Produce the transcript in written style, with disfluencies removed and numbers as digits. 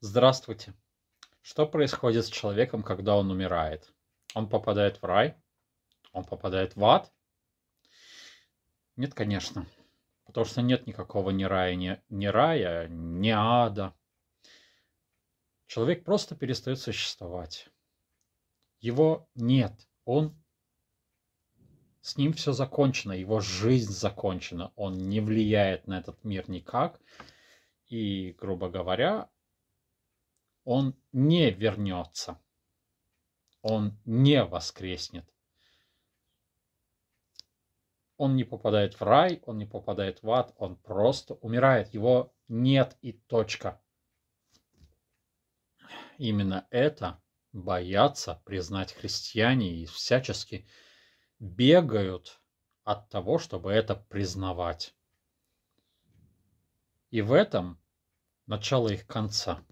Здравствуйте. Что происходит с человеком, когда он умирает? Он попадает в рай? Он попадает в ад? Нет, конечно. Потому что нет никакого ни рая, ни ада. Человек просто перестает существовать. Его нет. С ним все закончено, его жизнь закончена. Он не влияет на этот мир никак. И, грубо говоря, он не вернется. Он не воскреснет. Он не попадает в рай, он не попадает в ад, он просто умирает. Его нет и точка. Именно это боятся признать христиане и всячески бегают от того, чтобы это признавать. И в этом начало их конца.